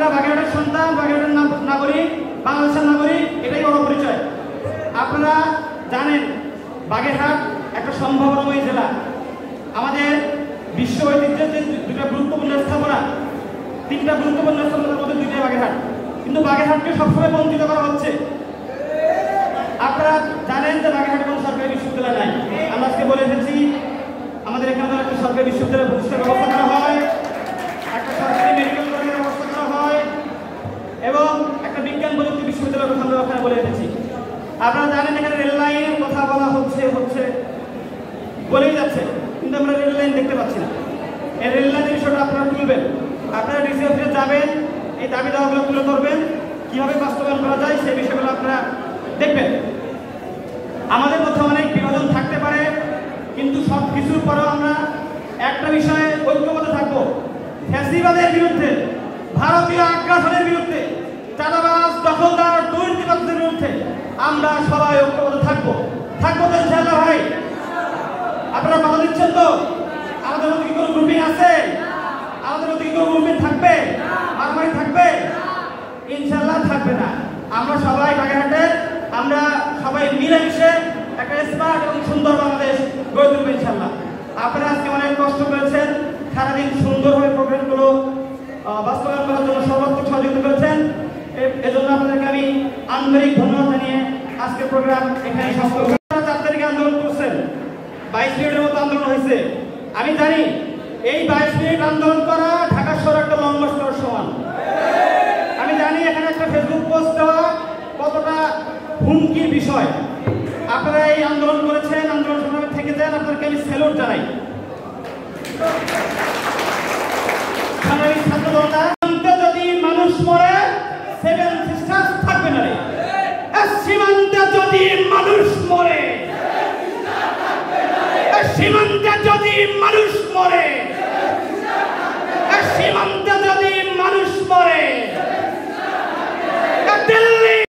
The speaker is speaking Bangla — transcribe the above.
আপনারা বাগেরহাটের সন্তান, বাগেরহাটের নাগরিক, বাংলাদেশের নাগরিক, এটাই বড় পরিচয়। আপনারা জানেন বাগেরহাট একটা সম্ভাবনাময়ী জেলা। আমাদের বিশ্ব ঐতিহ্যের যে দুটো গুরুত্বপূর্ণ স্থাপনা, তিনটা গুরুত্বপূর্ণ স্থাপনার মধ্যে দুইটাই বাগেরহাট, কিন্তু বাগেরহাটকে সবসময় বঞ্চিত করা হচ্ছে। আপনারা জানেন যে বাগেরহাটে কোনো সরকারি বিশ্ববিদ্যালয় নাই। আমরা আজকে বলে এসেছি আমাদের এখানে একটা সরকারি বিশ্ববিদ্যালয় প্রতিষ্ঠার ব্যবস্থা করা হয়, একটা সরকারি মেডিকেল কলেজের ব্যবস্থা করা হয় এবং একটা বিজ্ঞান প্রযুক্তি বিশ্ববিদ্যালয়ের কথা আমরা ওখানে বলে এসেছি। আপনারা জানেন এখানে রেল লাইনের কথা বলা হচ্ছে বলেই যাচ্ছে, কিন্তু আমরা রেল লাইন দেখতে পাচ্ছি না। এই রেল লাইনের বিষয়টা আপনারা তুলবেন, আপনারা ডিসি অফিসে যাবেন, এই দাবি দাওয়াগুলো তুলে ধরবেন, কীভাবে বাস্তবায়ন করা যায় সেই বিষয়গুলো আপনারা দেখবেন। আমাদের মধ্যে অনেক বিভাজন থাকতে পারে, কিন্তু সব কিছুর পরেও আমরা একটা বিষয়ে ঐক্যবদ্ধ থাকবো, ফ্যাসিবাদের বিরুদ্ধে, ভারতীয় আগ্রাসনের বিরুদ্ধে, চাঁদাবাজ, দখলদার, দুর্নীতিবাজদের বিরুদ্ধে আমরা সবাই ঐক্যবদ্ধ থাকবো তো ইনশাআল্লাহ। ভাই আপনারা কথা দিচ্ছেন তো? আমাদের মধ্যে কি কোনো গ্রুপিং আছে? আমাদের মধ্যে কি কোনো গ্রুপিং থাকবে? মারামারি থাকবে? ইনশাআল্লাহ থাকবে না। আমরা সবাই বাগেরহাটে, আমরা সবাই মিলেমিশে একটা স্মার্ট এবং সুন্দর বাংলাদেশ গড়ে তুলবো ইনশাআল্লাহ। আপনারা আজকে অনেক কষ্ট করেছেন, সারাদিন সুন্দরভাবে প্রোগ্রামগুলো বাস্তবায়ন করার জন্য সর্বাত্মক সহযোগিতা করেছেন। এজন্য আপনাদেরকে আমি আন্তরিক ধন্যবাদ জানিয়ে আজকের প্রোগ্রাম এখানে সমাপ্ত করছি। 4 তারিখে আন্দোলন করছেন, 22 মিনিটের মতো আন্দোলন হয়েছে। আমি জানি এই 22 মিনিট আন্দোলন করা ঢাকা শহরে একটা লং মার্চ করার সমান। আমি জানি এখানে একটা ফেসবুক পোস্ট দেওয়া কতটা হুমকির বিষয়। আপনারা এই আন্দোলন করেছেন, আন্দোলন সংগ্রামে থেকে যান, আপনাদেরকে আমি স্যালুট জানাই। যদি মানুষ মরে, 7 সিস্টার্স থাকবে না রে। সীমান্তে যদি মানুষ মরে, সীমান্তে যদি মানুষ মরে, সীমান্তে